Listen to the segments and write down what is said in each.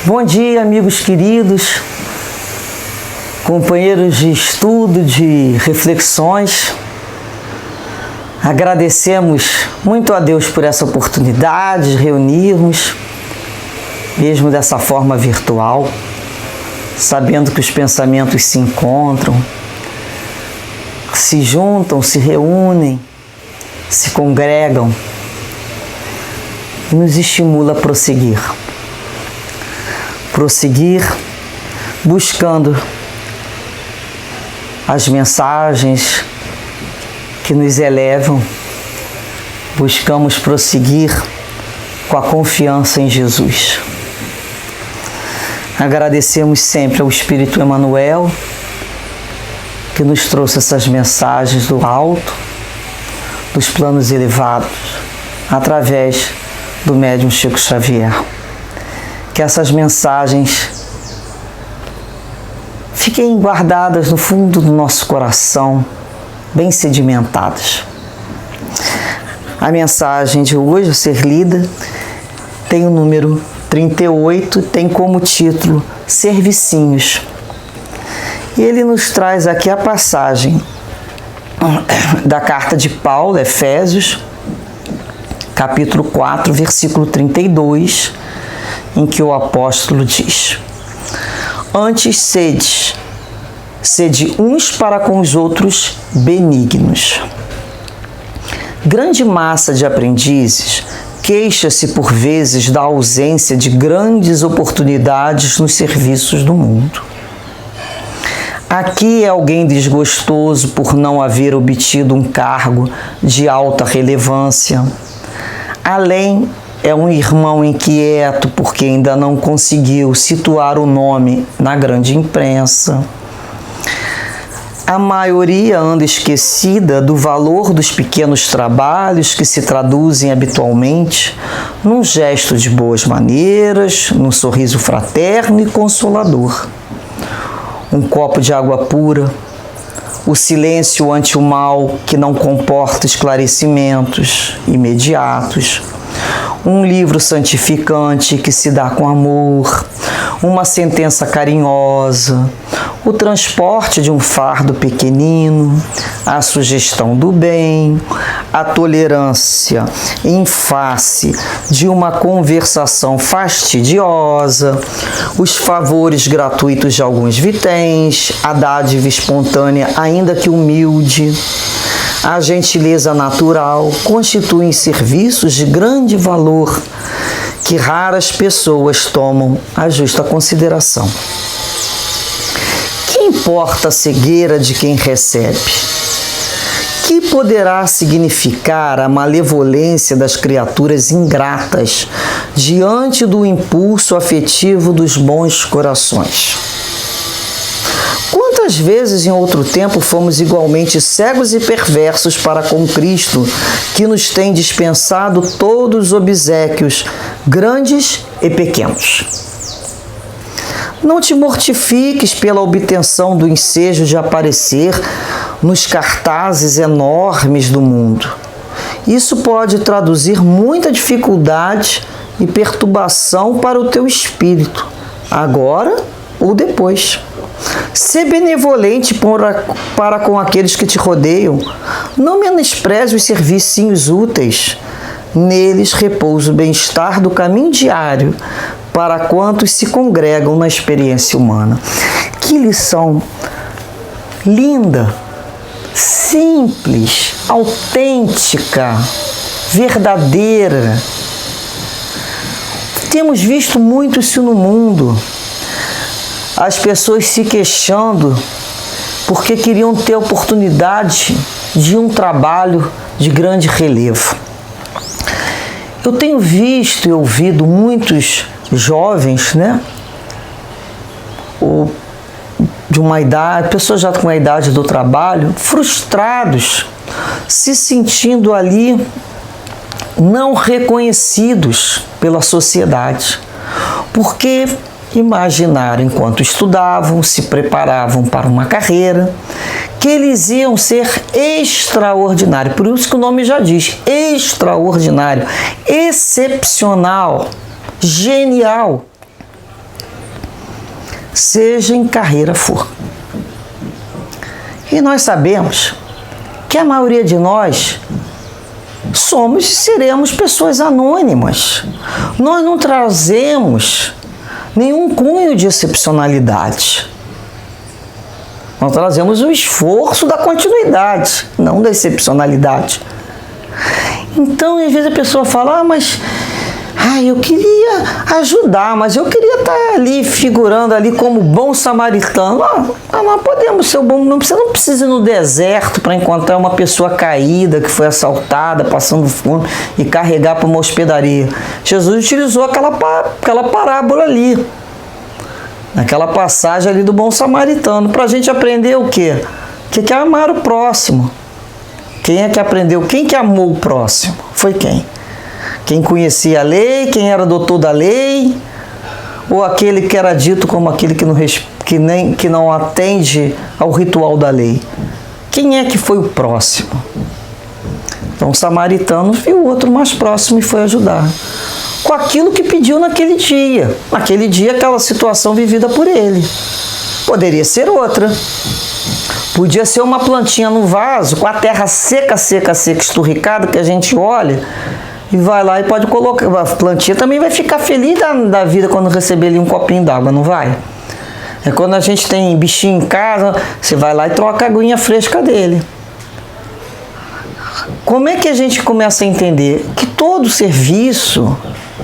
Bom dia, amigos queridos, companheiros de estudo, de reflexões. Agradecemos muito a Deus por essa oportunidade de reunirmos, mesmo dessa forma virtual, sabendo que os pensamentos se encontram, se juntam, se reúnem, se congregam e nos estimula a prosseguir. Prosseguir buscando as mensagens que nos elevam, buscamos prosseguir com a confiança em Jesus. Agradecemos sempre ao Espírito Emmanuel, que nos trouxe essas mensagens do alto, dos planos elevados, através do médium Chico Xavier. Que essas mensagens fiquem guardadas no fundo do nosso coração, bem sedimentadas. A mensagem de hoje a ser lida tem o número 38, tem como título Servicinhos. E ele nos traz aqui a passagem da carta de Paulo, Efésios, capítulo 4, versículo 32, em que o apóstolo diz: Antes sede uns para com os outros benignos. Grande massa de aprendizes queixa-se por vezes da ausência de grandes oportunidades nos serviços do mundo. Aqui é alguém desgostoso por não haver obtido um cargo de alta relevância. Além é um irmão inquieto porque ainda não conseguiu situar o nome na grande imprensa. A maioria anda esquecida do valor dos pequenos trabalhos que se traduzem habitualmente num gesto de boas maneiras, num sorriso fraterno e consolador. Um copo de água pura, o silêncio ante o mal que não comporta esclarecimentos imediatos, um livro santificante que se dá com amor, uma sentença carinhosa, o transporte de um fardo pequenino, a sugestão do bem, a tolerância em face de uma conversação fastidiosa, os favores gratuitos de alguns vitens, a dádiva espontânea, ainda que humilde, a gentileza natural constituem serviços de grande valor que raras pessoas tomam a justa consideração. Que importa a cegueira de quem recebe? Que poderá significar a malevolência das criaturas ingratas diante do impulso afetivo dos bons corações? Quantas vezes em outro tempo fomos igualmente cegos e perversos para com Cristo, que nos tem dispensado todos os obséquios, grandes e pequenos? Não te mortifiques pela obtenção do ensejo de aparecer nos cartazes enormes do mundo. Isso pode traduzir muita dificuldade e perturbação para o teu espírito, agora ou depois. Sê benevolente para com aqueles que te rodeiam. Não menospreze os serviços úteis. Neles repousa o bem-estar do caminho diário para quantos se congregam na experiência humana. Que lição linda, simples, autêntica, verdadeira. Temos visto muito isso no mundo. As pessoas se queixando porque queriam ter oportunidade de um trabalho de grande relevo. Eu tenho visto e ouvido muitos jovens, ou de uma idade, pessoas já com a idade do trabalho, frustrados, se sentindo ali não reconhecidos pela sociedade, porque imaginaram, enquanto estudavam, se preparavam para uma carreira, que eles iam ser extraordinários. Por isso que o nome já diz, extraordinário, excepcional, genial. seja em carreira for. E nós sabemos que a maioria de nós somos e seremos pessoas anônimas. Nós não trazemos nenhum cunho de excepcionalidade. Nós trazemos o esforço da continuidade, não da excepcionalidade. Então, às vezes a pessoa fala, mas eu queria ajudar, mas eu queria estar ali figurando ali como bom samaritano. Nós podemos ser bom, não precisa ir no deserto para encontrar uma pessoa caída, que foi assaltada, passando fome, e carregar para uma hospedaria. Jesus utilizou aquela parábola ali, naquela passagem ali do bom samaritano, para a gente aprender o quê? Que é amar o próximo. Quem é que aprendeu? Quem que amou o próximo? Foi quem? Quem conhecia a lei, quem era doutor da lei, ou aquele que era dito como aquele que não atende ao ritual da lei? Quem é que foi o próximo? Então o samaritano viu o outro mais próximo e foi ajudar, com aquilo que pediu naquele dia. Naquele dia, aquela situação vivida por ele. Poderia ser outra. Podia ser uma plantinha no vaso, com a terra seca, esturricada, que a gente olha e vai lá e pode colocar. A plantinha também vai ficar feliz da vida quando receber ali um copinho d'água, não vai? É quando a gente tem bichinho em casa, você vai lá e troca a aguinha fresca dele. Como é que a gente começa a entender que todo serviço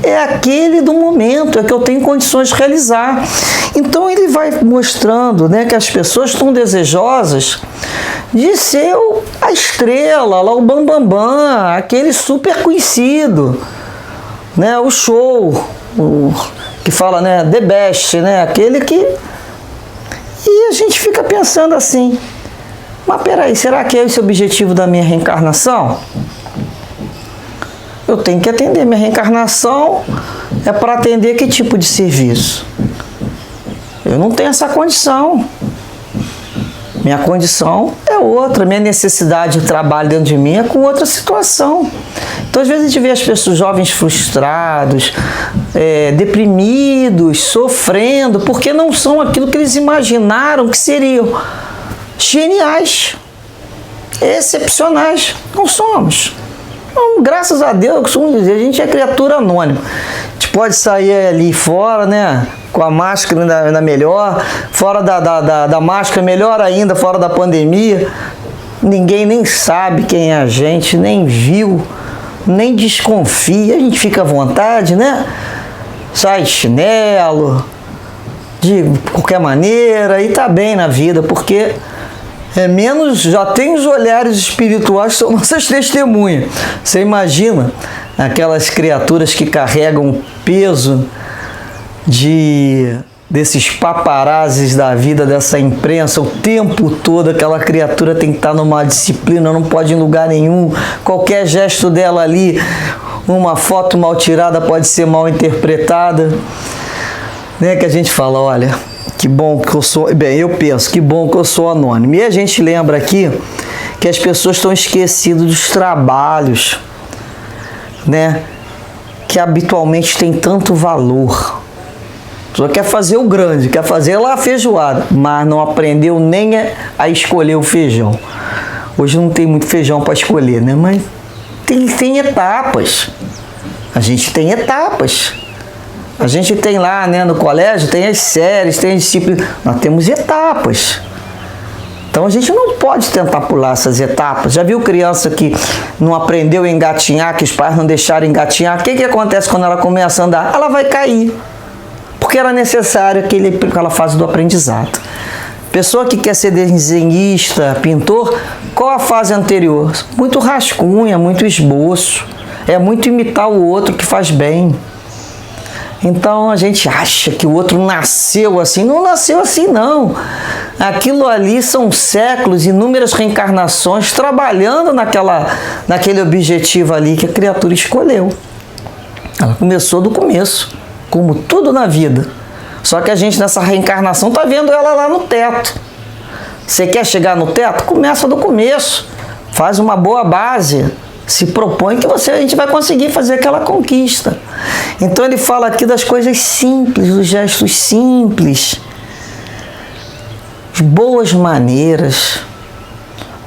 é aquele do momento, é que eu tenho condições de realizar? Então ele vai mostrando, né, que as pessoas estão desejosas de ser a estrela, lá o bambambam, aquele super conhecido, né, o show, que fala, né, the best, né, aquele que... E a gente fica pensando assim, mas peraí, será que é esse o objetivo da minha reencarnação? Eu tenho que atender. Minha reencarnação é para atender que tipo de serviço? Eu não tenho essa condição. Minha condição é outra. Minha necessidade de trabalho dentro de mim é com outra situação. Então, às vezes, a gente vê as pessoas, jovens frustrados, deprimidos, sofrendo, porque não são aquilo que eles imaginaram que seriam. Geniais, excepcionais. Não somos. Não, graças a Deus, eu costumo dizer, a gente é criatura anônima. A gente pode sair ali fora, né, com a máscara ainda melhor, fora da máscara melhor ainda, fora da pandemia. Ninguém nem sabe quem é a gente, nem viu, nem desconfia. A gente fica à vontade, né? Sai de chinelo, de qualquer maneira, e tá bem na vida, porque... já tem os olhares espirituais que são nossas testemunhas. Você imagina aquelas criaturas que carregam o peso desses paparazzis da vida, dessa imprensa, o tempo todo. Aquela criatura tem que estar numa disciplina, não pode ir em lugar nenhum. Qualquer gesto dela ali, uma foto mal tirada pode ser mal interpretada. Né? Que a gente fala, olha... Que bom que eu sou... Bem, eu penso, que bom que eu sou anônimo. E a gente lembra aqui que as pessoas estão esquecidas dos trabalhos, né? Que habitualmente tem tanto valor. Só quer fazer o grande, quer fazer lá a feijoada, mas não aprendeu nem a escolher o feijão. Hoje não tem muito feijão para escolher, né? Mas tem etapas. A gente tem etapas. A gente tem lá, né, no colégio, tem as séries, tem as disciplinas. Nós temos etapas. Então a gente não pode tentar pular essas etapas. Já viu criança que não aprendeu a engatinhar, que os pais não deixaram engatinhar? O que acontece quando ela começa a andar? Ela vai cair. Porque era necessário aquela fase do aprendizado. Pessoa que quer ser desenhista, pintor, qual a fase anterior? Muito rascunha, muito esboço. É muito imitar o outro que faz bem. Então a gente acha que o outro nasceu assim. Não nasceu assim, não. Aquilo ali são séculos, inúmeras reencarnações trabalhando naquele objetivo ali que a criatura escolheu. Ela começou do começo, como tudo na vida. Só que a gente nessa reencarnação está vendo ela lá no teto. Você quer chegar no teto? Começa do começo. Faz uma boa base. Se propõe que a gente vai conseguir fazer aquela conquista. Então ele fala aqui das coisas simples, dos gestos simples, boas maneiras.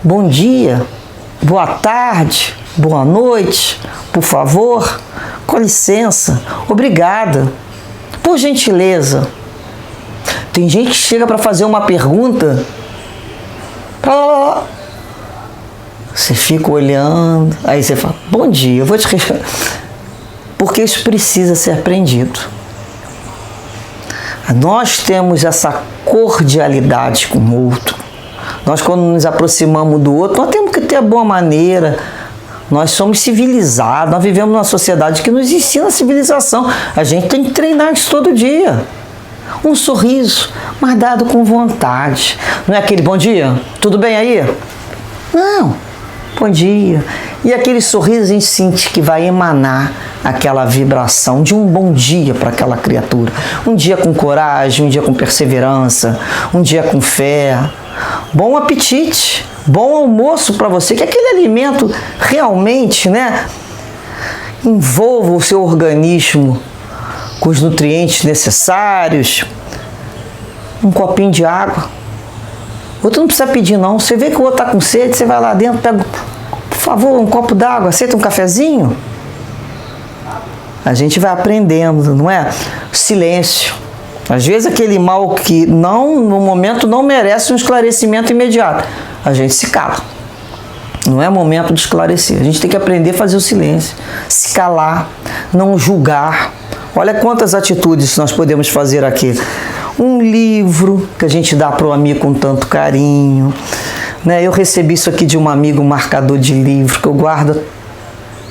Bom dia, boa tarde, boa noite, por favor, com licença, obrigada, por gentileza. Tem gente que chega para fazer uma pergunta, você fica olhando, aí você fala, bom dia, eu vou te responder. Porque isso precisa ser aprendido. Nós temos essa cordialidade com o outro. Nós, quando nos aproximamos do outro, nós temos que ter a boa maneira. Nós somos civilizados, nós vivemos numa sociedade que nos ensina a civilização. A gente tem que treinar isso todo dia. Um sorriso, mas dado com vontade. Não é aquele bom dia, tudo bem aí? Não, bom dia. E aquele sorriso a gente sente que vai emanar aquela vibração de um bom dia para aquela criatura. Um dia com coragem, um dia com perseverança, um dia com fé. Bom apetite, bom almoço para você, que aquele alimento realmente, envolva o seu organismo com os nutrientes necessários. Um copinho de água. O outro não precisa pedir não. Você vê que o outro está com sede, você vai lá dentro, pega, por favor, um copo d'água, aceita um cafezinho? A gente vai aprendendo, não é? Silêncio. Às vezes aquele mal que no momento não merece um esclarecimento imediato, a gente se cala. Não é momento de esclarecer. A gente tem que aprender a fazer o silêncio, se calar, não julgar. Olha quantas atitudes nós podemos fazer aqui. Um livro que a gente dá para o amigo com tanto carinho. Eu recebi isso aqui de um amigo, um marcador de livro, que eu guardo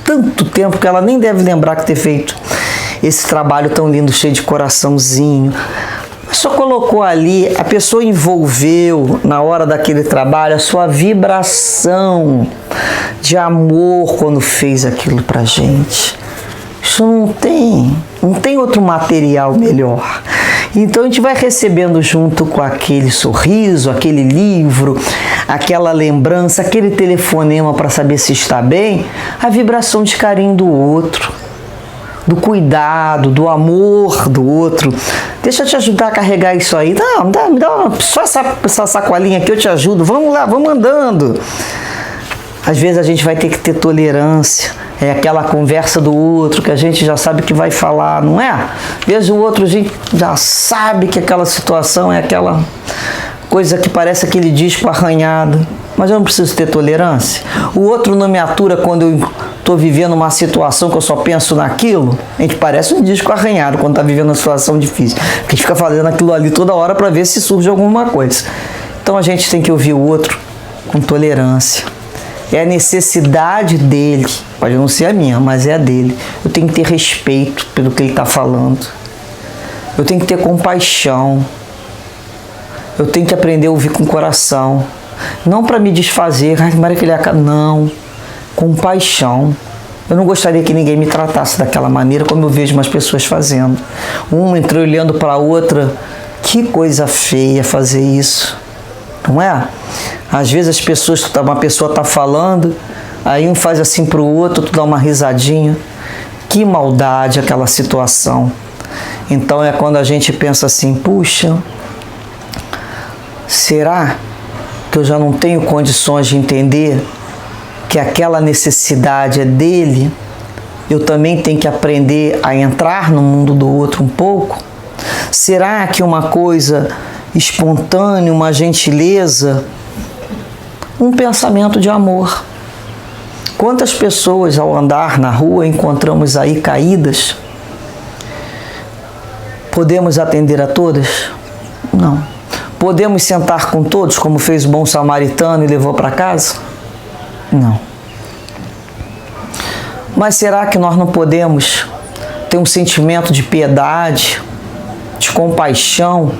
tanto tempo que ela nem deve lembrar que ter feito esse trabalho tão lindo, cheio de coraçãozinho. Só colocou ali, a pessoa envolveu na hora daquele trabalho a sua vibração de amor quando fez aquilo pra gente. Isso não tem outro material melhor. Então a gente vai recebendo junto com aquele sorriso, aquele livro, aquela lembrança, aquele telefonema para saber se está bem, a vibração de carinho do outro, do cuidado, do amor do outro. Deixa eu te ajudar a carregar isso aí. Não, me dá só essa sacolinha aqui, eu te ajudo. Vamos lá, vamos andando. Às vezes a gente vai ter que ter tolerância. É aquela conversa do outro que a gente já sabe que vai falar, não é? Às vezes o outro a gente já sabe que aquela situação é aquela coisa que parece aquele disco arranhado. Mas eu não preciso ter tolerância. O outro não me atura quando eu estou vivendo uma situação que eu só penso naquilo. A gente parece um disco arranhado quando está vivendo uma situação difícil. Porque a gente fica fazendo aquilo ali toda hora para ver se surge alguma coisa. Então a gente tem que ouvir o outro com tolerância. É a necessidade dele. Pode não ser a minha, mas é a dele. Eu tenho que ter respeito pelo que ele está falando. Eu tenho que ter compaixão. Eu tenho que aprender a ouvir com o coração. Não para me desfazer, não. Compaixão. Eu não gostaria que ninguém me tratasse daquela maneira como eu vejo umas pessoas fazendo. Uma entrou olhando para a outra. Que coisa feia fazer isso. Não é? Às vezes uma pessoa está falando, aí um faz assim para o outro, tu dá uma risadinha. Que maldade aquela situação. Então é quando a gente pensa assim, puxa, será que eu já não tenho condições de entender que aquela necessidade é dele? Eu também tenho que aprender a entrar no mundo do outro um pouco? Será que uma coisa espontânea, uma gentileza, um pensamento de amor? Quantas pessoas ao andar na rua encontramos aí caídas? Podemos atender a todas? Não. Podemos sentar com todos, como fez o bom samaritano e levou para casa? Não. Mas será que nós não podemos ter um sentimento de piedade, de compaixão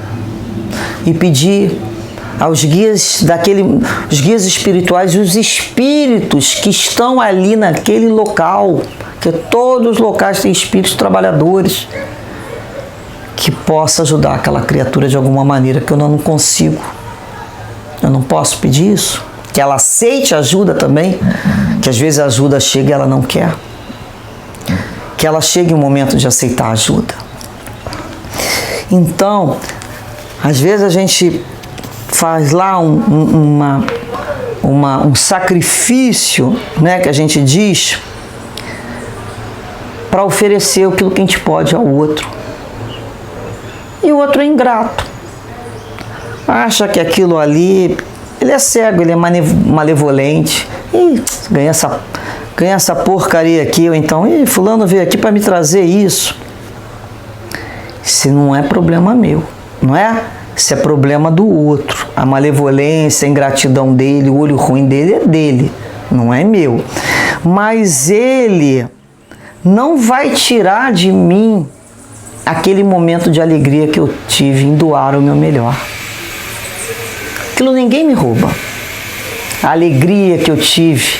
e pedir aos guias os guias espirituais e os espíritos que estão ali naquele local, que todos os locais têm espíritos trabalhadores, que possa ajudar aquela criatura de alguma maneira que eu não consigo. Eu não posso pedir isso? Que ela aceite ajuda também, que às vezes a ajuda chega e ela não quer. Que ela chegue em um momento de aceitar ajuda. Então, às vezes a gente faz lá um sacrifício, né, que a gente diz, para oferecer aquilo que a gente pode ao outro. E o outro é ingrato. Acha que aquilo ali, ele é cego, ele é malevolente. E ganha essa porcaria aqui, ou então, fulano veio aqui para me trazer isso. Isso não é problema meu, não é? Isso é problema do outro. A malevolência, a ingratidão dele, o olho ruim dele é dele, não é meu. Mas ele não vai tirar de mim aquele momento de alegria que eu tive em doar o meu melhor. Aquilo ninguém me rouba. A alegria que eu tive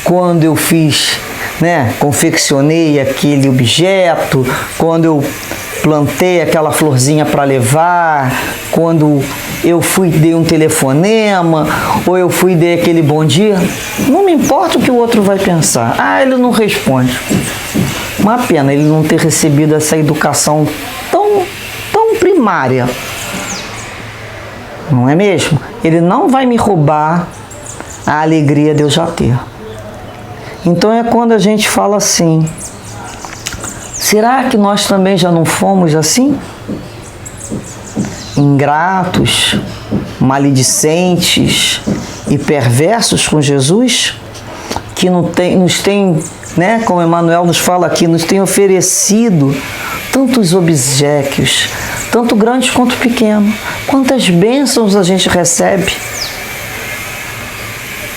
quando eu fiz, né, confeccionei aquele objeto, quando eu plantei aquela florzinha para levar, quando eu dei um telefonema, ou eu dei aquele bom dia, não me importa o que o outro vai pensar. Ah, ele não responde. Uma pena ele não ter recebido essa educação tão primária. Não é mesmo? Ele não vai me roubar a alegria de eu já ter. Então é quando a gente fala assim, será que nós também já não fomos assim? Ingratos, maledicentes e perversos com Jesus? Que nos tem, né, como Emmanuel nos fala aqui, nos tem oferecido tantos obséquios, tanto grandes quanto pequenos. Quantas bênçãos a gente recebe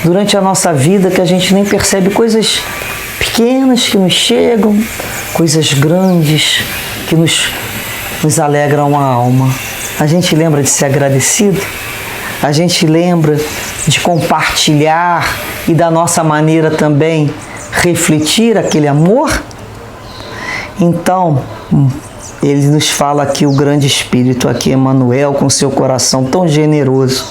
durante a nossa vida que a gente nem percebe, coisas pequenas que nos chegam, coisas grandes que nos alegram a alma. A gente lembra de ser agradecido? A gente lembra de compartilhar e da nossa maneira também refletir aquele amor? Então, ele nos fala aqui, o grande Espírito, aqui Emmanuel, com seu coração tão generoso.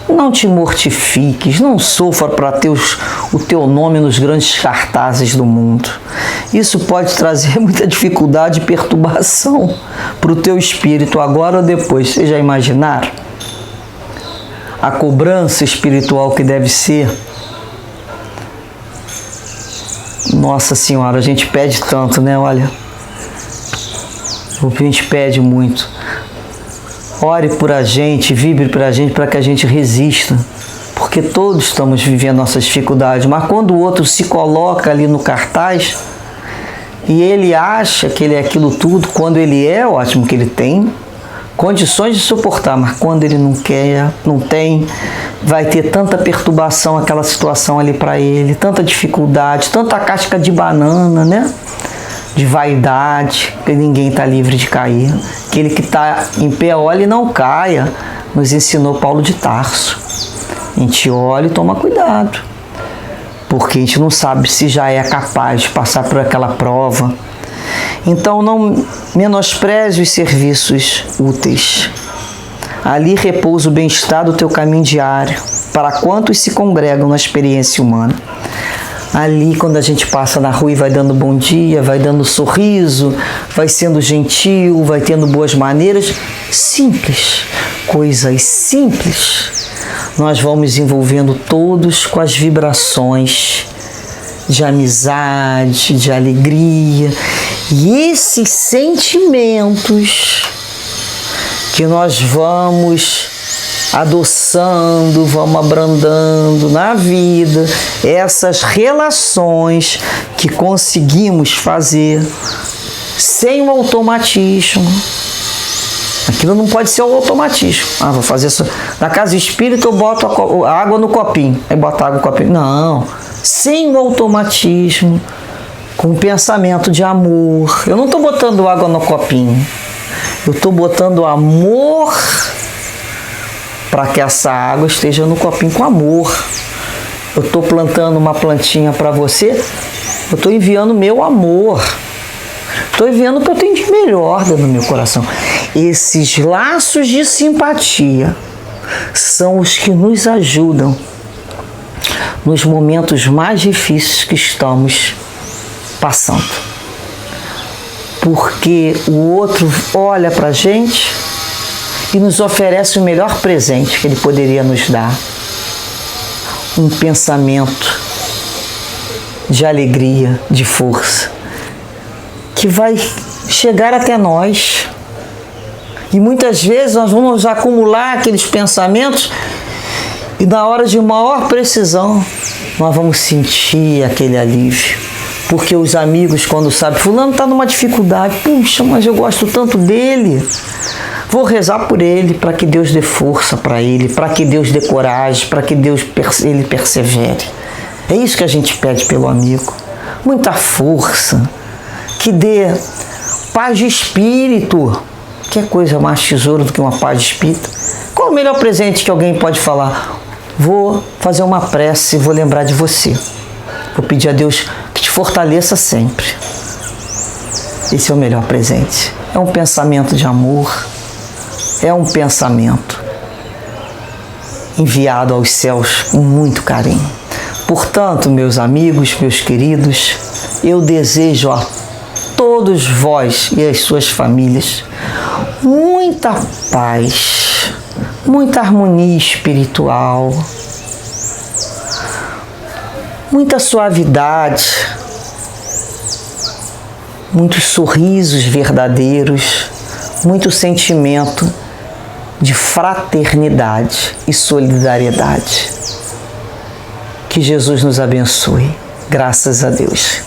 Não te mortifiques, não sofra para ter o teu nome nos grandes cartazes do mundo. Isso pode trazer muita dificuldade e perturbação para o teu espírito, agora ou depois. Vocês já imaginaram? A cobrança espiritual que deve ser. Nossa Senhora, a gente pede tanto, né? Olha, a gente pede muito. Ore por a gente, vibre por a gente, para que a gente resista. Porque todos estamos vivendo nossas dificuldades. Mas quando o outro se coloca ali no cartaz e ele acha que ele é aquilo tudo, quando ele é, ótimo que ele tem condições de suportar, mas quando ele não quer, não tem, vai ter tanta perturbação aquela situação ali para ele, tanta dificuldade, tanta casca de banana, né? De vaidade, que ninguém está livre de cair. Aquele que está em pé, olha e não caia, nos ensinou Paulo de Tarso. A gente olha e toma cuidado, porque a gente não sabe se já é capaz de passar por aquela prova. Então não menospreze os serviços úteis. Ali repousa o bem-estar do teu caminho diário, para quantos se congregam na experiência humana. Ali, quando a gente passa na rua e vai dando bom dia, vai dando sorriso, vai sendo gentil, vai tendo boas maneiras, simples, coisas simples, nós vamos envolvendo todos com as vibrações de amizade, de alegria. E esses sentimentos que nós vamos adoçando, vamos abrandando na vida, essas relações que conseguimos fazer sem o automatismo. Aquilo não pode ser o automatismo. Ah, vou fazer isso. Na casa espírita eu boto a água no copinho. Aí boto a água no copinho. Não. Sem o automatismo, com o pensamento de amor. Eu não estou botando água no copinho. Eu estou botando amor para que essa água esteja no copinho com amor. Eu estou plantando uma plantinha para você, eu estou enviando meu amor. Estou enviando o que eu tenho de melhor dentro do meu coração. Esses laços de simpatia são os que nos ajudam nos momentos mais difíceis que estamos passando. Porque o outro olha para a gente e nos oferece o melhor presente que Ele poderia nos dar. Um pensamento de alegria, de força, que vai chegar até nós. E muitas vezes nós vamos acumular aqueles pensamentos e na hora de maior precisão nós vamos sentir aquele alívio. Porque os amigos, quando sabem, fulano está numa dificuldade, puxa, mas eu gosto tanto dele, vou rezar por ele, para que Deus dê força para ele, para que Deus dê coragem, para que ele persevere. É isso que a gente pede pelo amigo. Muita força, que dê paz de espírito. Que coisa mais tesouro do que uma paz de espírito? Qual o melhor presente que alguém pode falar? Vou fazer uma prece e vou lembrar de você. Vou pedir a Deus que te fortaleça sempre. Esse é o melhor presente. É um pensamento de amor. É um pensamento enviado aos céus com muito carinho. Portanto, meus amigos, meus queridos, eu desejo a todos vós e as suas famílias muita paz, muita harmonia espiritual, muita suavidade, muitos sorrisos verdadeiros, muito sentimento de fraternidade e solidariedade. Que Jesus nos abençoe. Graças a Deus.